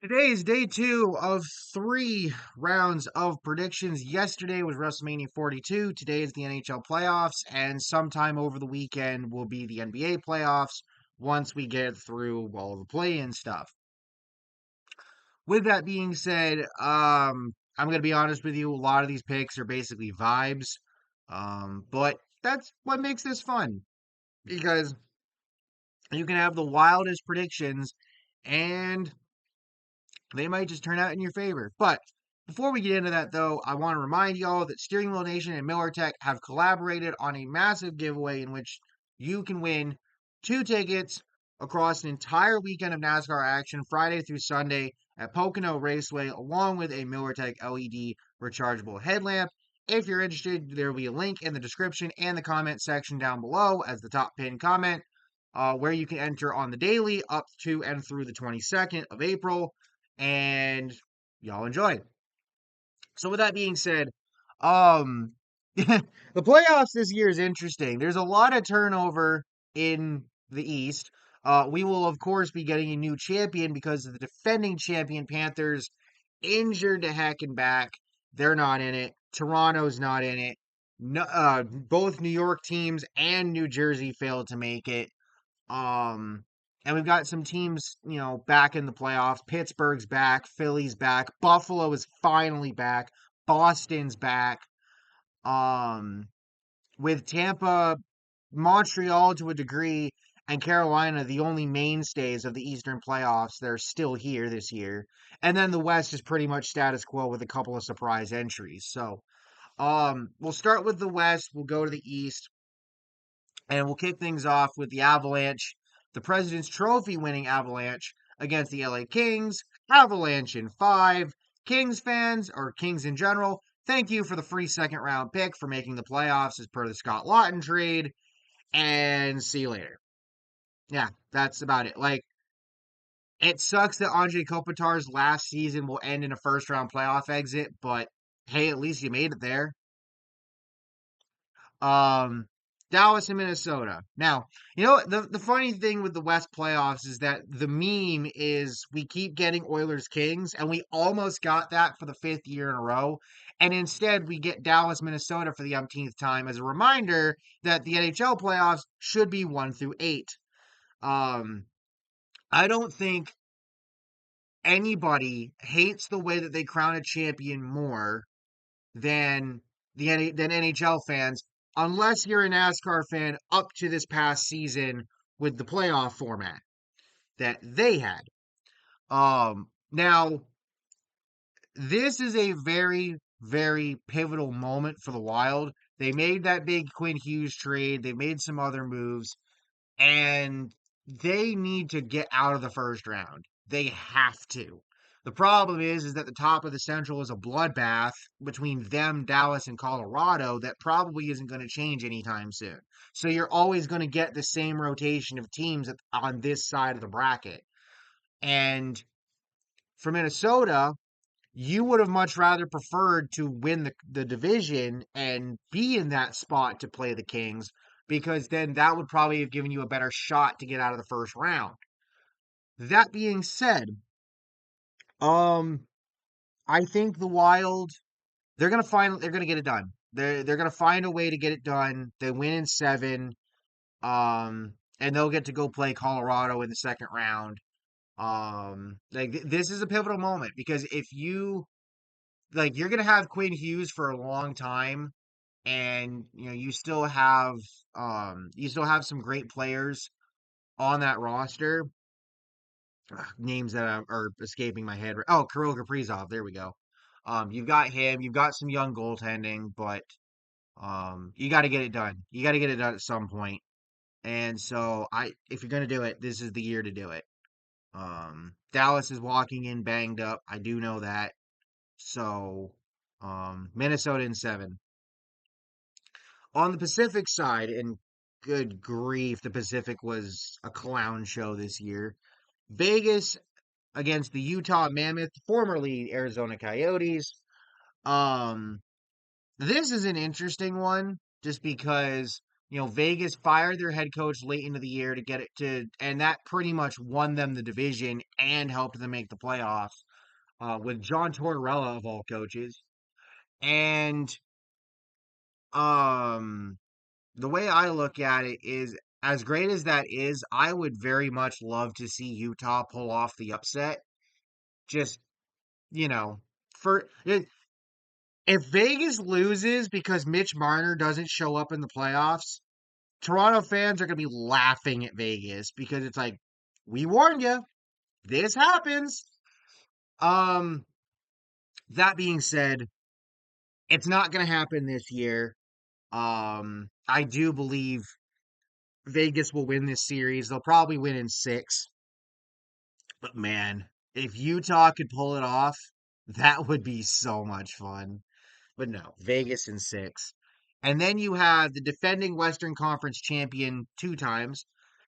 Today is day two of three rounds of predictions. Yesterday was WrestleMania 42. Today is the NHL playoffs, and sometime over the weekend will be the NBA playoffs once we get through all the play-in stuff. With that being said, I'm gonna be honest with you. A lot of these picks are basically vibes, but that's what makes this fun because you can have the wildest predictions and they might just turn out in your favor. But before we get into that, though, I want to remind y'all that Steering Wheel Nation and Miller Tech have collaborated on a massive giveaway in which you can win two tickets across an entire weekend of NASCAR action, Friday through Sunday at Pocono Raceway, along with a Miller Tech LED rechargeable headlamp. If you're interested, there will be a link in the description and the comment section down below as the top pinned comment, where you can enter on the daily up to and through the 22nd of April and y'all enjoy. So with that being said, the playoffs this year is interesting. There's a lot of turnover in the East. We will of course be getting a new champion because the defending champion Panthers injured to heck and back. They're not in it. Toronto's not in it. No, both New York teams and New Jersey failed to make it. Um, and we've got some teams, back in the playoffs. Pittsburgh's back, Philly's back, Buffalo is finally back, Boston's back. Um, with Tampa, Montreal to a degree, and Carolina, the only mainstays of the Eastern playoffs, they're still here this year. And then the West is pretty much status quo with a couple of surprise entries. So, we'll start with the West, we'll go to the East. And we'll kick things off with the Avalanche, the President's Trophy winning Avalanche against the LA Kings. Avalanche in five. Kings fans, or Kings in general, thank you for the free second round pick for making the playoffs as per the Scott Lawton trade. And see you later. Yeah, that's about it. Like, it sucks that Andre Kopitar's last season will end in a first round playoff exit, but hey, at least you made it there. Um, Dallas and Minnesota. Now, the funny thing with the West playoffs is that the meme is we keep getting Oilers Kings, and we almost got that for the fifth year in a row. And instead, we get Dallas, Minnesota for the umpteenth time as a reminder that the NHL playoffs should be 1 through 8. Um, I don't think anybody hates the way that they crown a champion more than than NHL fans, unless you're a NASCAR fan up to this past season with the playoff format that they had. Now this is a very, very pivotal moment for the Wild. They made that big Quinn Hughes trade. They made some other moves, and they need to get out of the first round. They have to. The problem is that the top of the Central is a bloodbath between them, Dallas, and Colorado that probably isn't going to change anytime soon. So you're always going to get the same rotation of teams on this side of the bracket. And for Minnesota, you would have much rather preferred to win the division and be in that spot to play the Kings because then that would probably have given you a better shot to get out of the first round. That being said, um, I think the Wild they're gonna get it done. They're gonna find a way to get it done. They win in seven, and they'll get to go play Colorado in the second round. This is a pivotal moment because if you you're gonna have Quinn Hughes for a long time, and you still have some great players on that roster. Names that are escaping my head. Oh, Kirill Kaprizov. There we go. You've got him. You've got some young goaltending, but you got to get it done. You got to get it done at some point. And so, if you're gonna do it, this is the year to do it. Dallas is walking in banged up. I do know that. So, Minnesota in seven. On the Pacific side, and good grief, the Pacific was a clown show this year. Vegas against the Utah Mammoth, formerly Arizona Coyotes. Um, this is an interesting one just because, Vegas fired their head coach late into the year to get it to, and that pretty much won them the division and helped them make the playoffs with John Tortorella of all coaches. And um, the way I look at it is, as great as that is, I would very much love to see Utah pull off the upset. Just, you know, for if Vegas loses because Mitch Marner doesn't show up in the playoffs, Toronto fans are going to be laughing at Vegas because it's like, we warned you, this happens. Um, that being said, it's not going to happen this year. I do believe Vegas will win this series. They'll probably win in six. But man, if Utah could pull it off, that would be so much fun. But no, Vegas in six. And then you have the defending Western Conference champion two times,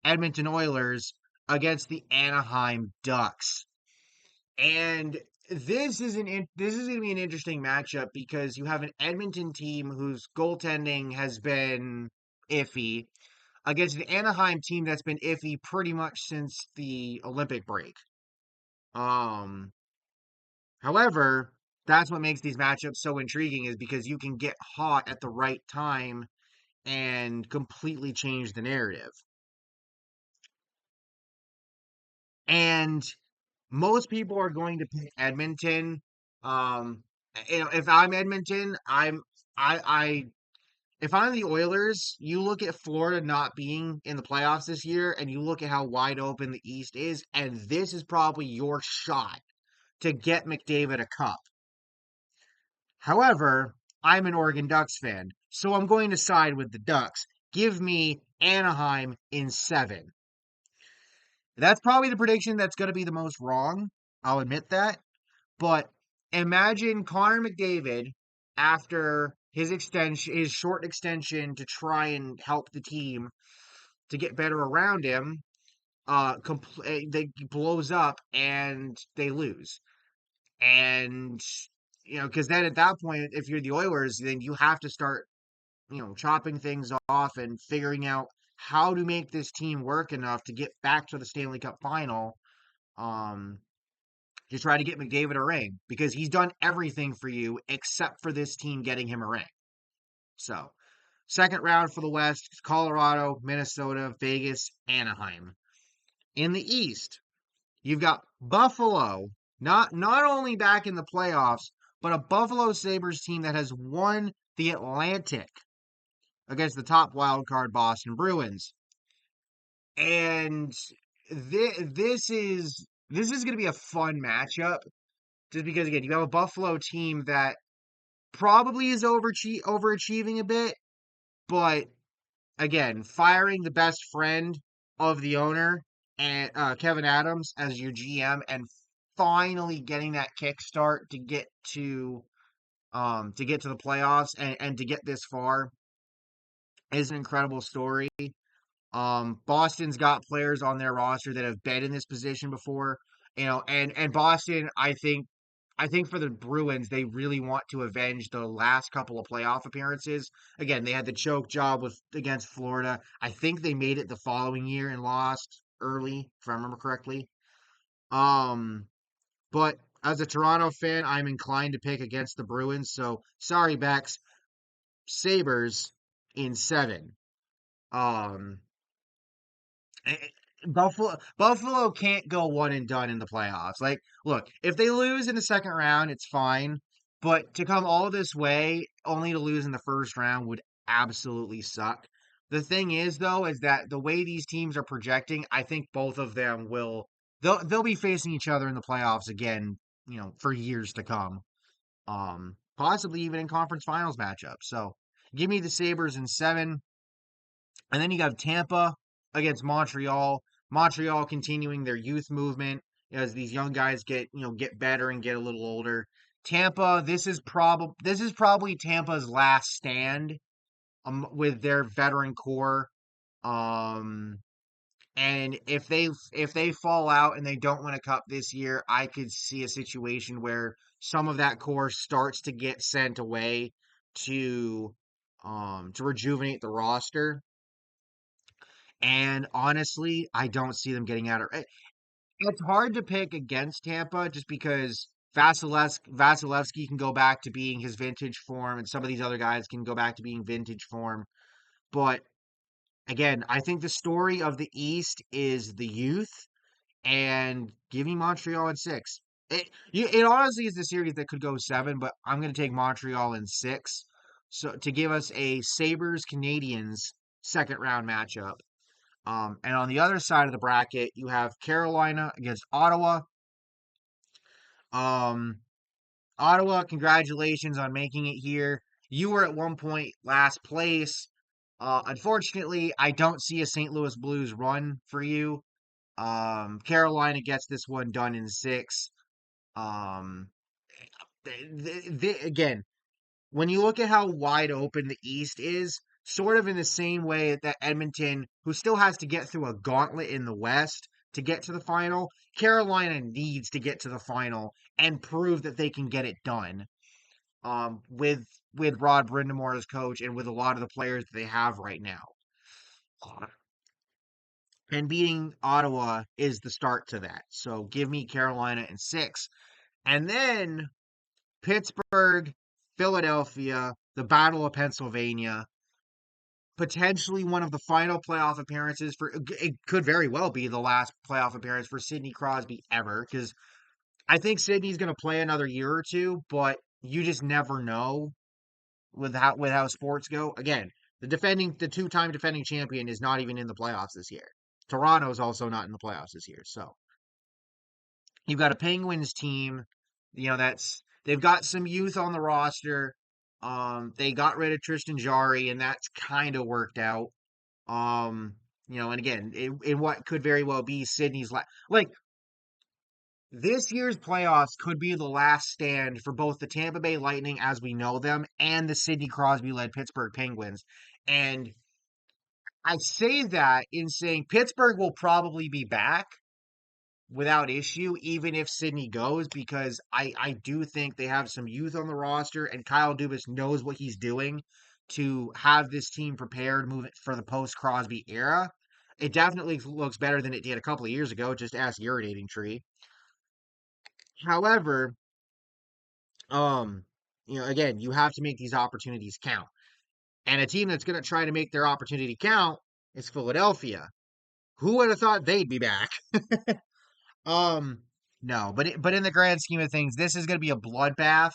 Edmonton Oilers, against the Anaheim Ducks. And this is going to be an interesting matchup because you have an Edmonton team whose goaltending has been iffy against an Anaheim team that's been iffy pretty much since the Olympic break. Um, However, that's what makes these matchups so intriguing is because you can get hot at the right time and completely change the narrative. And most people are going to pick Edmonton. Um, if I'm Edmonton, I if I'm the Oilers, you look at Florida not being in the playoffs this year, and you look at how wide open the East is, and this is probably your shot to get McDavid a cup. However, I'm an Oregon Ducks fan, so I'm going to side with the Ducks. Give me Anaheim in seven. That's probably the prediction that's going to be the most wrong. I'll admit that. But imagine Connor McDavid after his short extension to try and help the team to get better around him. They blows up and they lose, and because then at that point, if you're the Oilers, then you have to start chopping things off and figuring out how to make this team work enough to get back to the Stanley Cup final. Um, to try to get McDavid a ring because he's done everything for you except for this team getting him a ring. So, second round for the West, Colorado, Minnesota, Vegas, Anaheim. In the East, you've got Buffalo, not only back in the playoffs, but a Buffalo Sabres team that has won the Atlantic against the top wild card Boston Bruins. And this is going to be a fun matchup just because again, you have a Buffalo team that probably is overachieving a bit, but again, firing the best friend of the owner and Kevin Adams as your GM, and finally getting that kickstart to get to the playoffs and to get this far is an incredible story. Boston's got players on their roster that have been in this position before, and Boston, I think for the Bruins, they really want to avenge the last couple of playoff appearances. Again, they had the choke job against Florida. I think they made it the following year and lost early, if I remember correctly. Um, but as a Toronto fan, I'm inclined to pick against the Bruins. So sorry, Bex. Sabres in seven. Um, eh, Buffalo can't go one and done in the playoffs. Like, look, if they lose in the second round, it's fine. But to come all this way only to lose in the first round would absolutely suck. The thing is, though, is that the way these teams are projecting, I think both of them they'll be facing each other in the playoffs again, for years to come. Possibly even in conference finals matchups. So give me the Sabres in seven. And then you got Tampa against Montreal. Montreal continuing their youth movement as these young guys get better and get a little older. Tampa, this is probably Tampa's last stand with their veteran core. Um, and if they fall out and they don't win a cup this year, I could see a situation where some of that core starts to get sent away to to rejuvenate the roster. And honestly, I don't see them getting out of it. It's hard to pick against Tampa just because Vasilevsky can go back to being his vintage form, and some of these other guys can go back to being vintage form. But again, I think the story of the East is the youth, and give me Montreal in six. It honestly is the series that could go seven, but I'm going to take Montreal in six. So to give us a Sabres Canadiens second round matchup. And on the other side of the bracket, you have Carolina against Ottawa. Um, Ottawa, congratulations on making it here. You were at one point last place. Unfortunately, I don't see a St. Louis Blues run for you. Carolina gets this one done in six. Um, again, when you look at how wide open the East is, sort of in the same way that Edmonton, who still has to get through a gauntlet in the West to get to the final, Carolina needs to get to the final and prove that they can get it done. With Rod Brind'Amour as coach and with a lot of the players that they have right now. And beating Ottawa is the start to that. So give me Carolina in six. And then Pittsburgh, Philadelphia, the Battle of Pennsylvania, potentially one of the final playoff appearances for it could very well be the last playoff appearance for Sidney Crosby ever, because I think Sidney's going to play another year or two, but you just never know with how sports go. Again, the two-time defending champion is not even in the playoffs this year. Toronto's also not in the playoffs this year. So you've got a Penguins team, that's they've got some youth on the roster. They got rid of Tristan Jarry, and that's kind of worked out. And again, in what could very well be Sydney's like this year's playoffs could be the last stand for both the Tampa Bay Lightning as we know them and the Sidney Crosby led Pittsburgh Penguins. And I say that in saying Pittsburgh will probably be back without issue, even if Sidney goes, because I do think they have some youth on the roster, and Kyle Dubas knows what he's doing to have this team prepared moving for the post Crosby era. It definitely looks better than it did a couple of years ago. Just ask Irritating Tree. However, um, again, you have to make these opportunities count, and a team that's going to try to make their opportunity count is Philadelphia. Who would have thought they'd be back? Um, no, but in the grand scheme of things, this is going to be a bloodbath.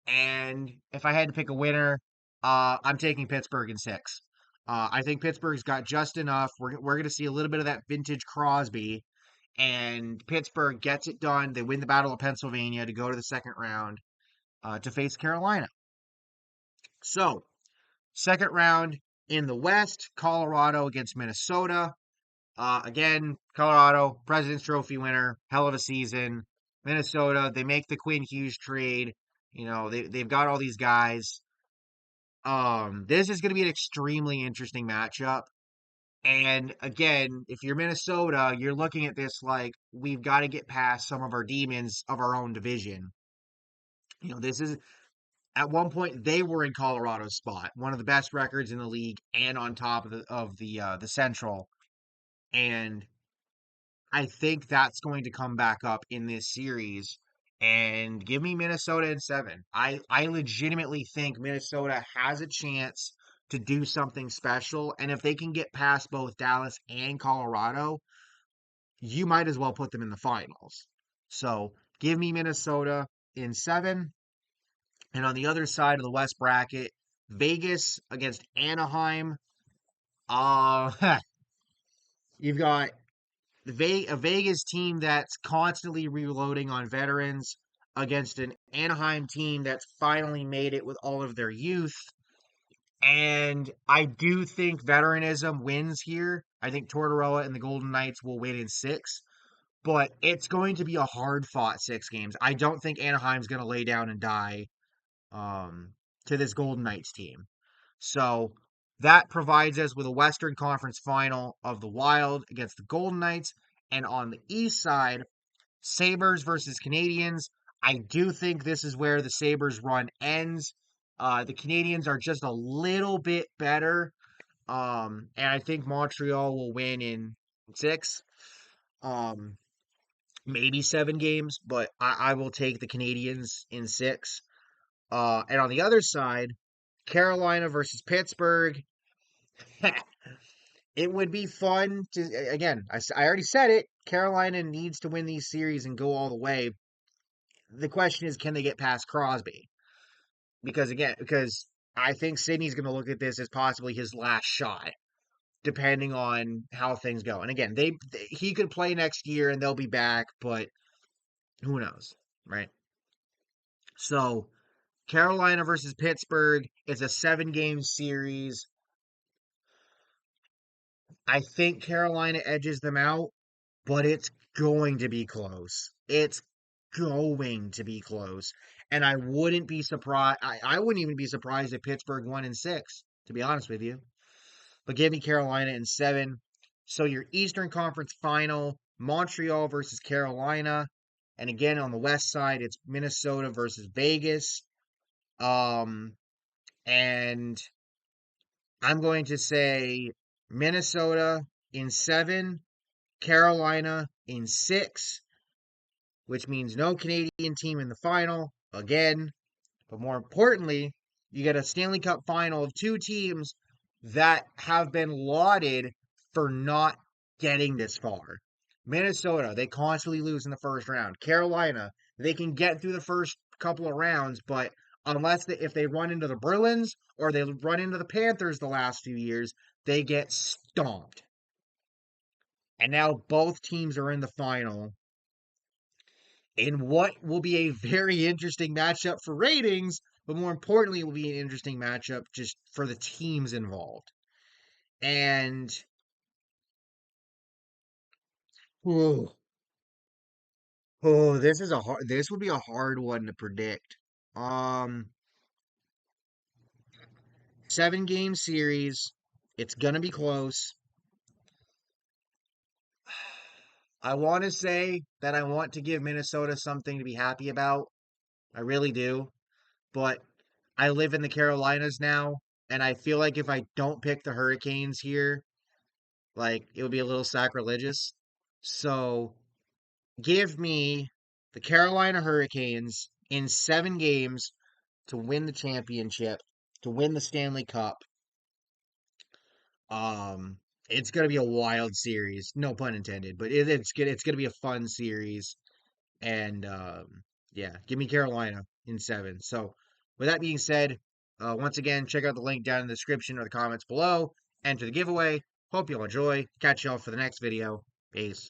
And if I had to pick a winner, I'm taking Pittsburgh in six. I think Pittsburgh's got just enough. We're going to see a little bit of that vintage Crosby, and Pittsburgh gets it done. They win the Battle of Pennsylvania to go to the second round to face Carolina. So, second round in the West, Colorado against Minnesota. Again, Colorado, President's Trophy winner, hell of a season. Minnesota, they make the Quinn Hughes trade. They've got all these guys. This is going to be an extremely interesting matchup. And again, if you're Minnesota, you're looking at this like we've got to get past some of our demons of our own division. This is at one point they were in Colorado's spot, one of the best records in the league, and on top of the Central. And I think that's going to come back up in this series and give me Minnesota in seven. I legitimately think Minnesota has a chance to do something special. And if they can get past both Dallas and Colorado, you might as well put them in the finals. So give me Minnesota in seven. And on the other side of the West bracket, Vegas against Anaheim. You've got a Vegas team that's constantly reloading on veterans against an Anaheim team that's finally made it with all of their youth. And I do think veteranism wins here. I think Tortorella and the Golden Knights will win in six, but it's going to be a hard fought 6 games. I don't think Anaheim's going to lay down and die um, to this Golden Knights team. So that provides us with a Western Conference final of the Wild against the Golden Knights. And on the East side, Sabres versus Canadiens. I do think this is where the Sabres run ends. The Canadiens are just a little bit better. And I think Montreal will win in six, um, maybe 7 games, but I will take the Canadiens in six. And on the other side, Carolina versus Pittsburgh. It would be fun to, again, I already said it. Carolina needs to win these series and go all the way. The question is, can they get past Crosby? Because I think Sidney's going to look at this as possibly his last shot, depending on how things go. And again, he could play next year and they'll be back, but who knows, right? So Carolina versus Pittsburgh. It's a 7 game series. I think Carolina edges them out, but it's going to be close. It's going to be close. And I wouldn't be surprised. I wouldn't even be surprised if Pittsburgh won in six, to be honest with you. But give me Carolina in seven. So your Eastern Conference final, Montreal versus Carolina. And again, on the west side, it's Minnesota versus Vegas. Um, and I'm going to say Minnesota in seven, Carolina in six, which means no Canadian team in the final again. But more importantly, you get a Stanley Cup final of two teams that have been lauded for not getting this far. Minnesota, they constantly lose in the first round. Carolina, they can get through the first couple of rounds, but if they run into the Bruins or they run into the Panthers the last few years, they get stomped. And now both teams are in the final in what will be a very interesting matchup for ratings, but more importantly, it will be an interesting matchup just for the teams involved. And oh, this would be a hard one to predict. Um 7 game series. It's gonna be close. I want to say that I want to give Minnesota something to be happy about. I really do. But I live in the Carolinas now, and I feel like if I don't pick the Hurricanes here, like it would be a little sacrilegious. So give me the Carolina Hurricanes in 7 games to win the championship, to win the Stanley Cup. Um, it's gonna be a wild series, no pun intended, but it's gonna be a fun series. And yeah, give me Carolina in seven. So with that being said, once again, check out the link down in the description or the comments below. Enter the giveaway. Hope you'll enjoy. Catch y'all for the next video. Peace.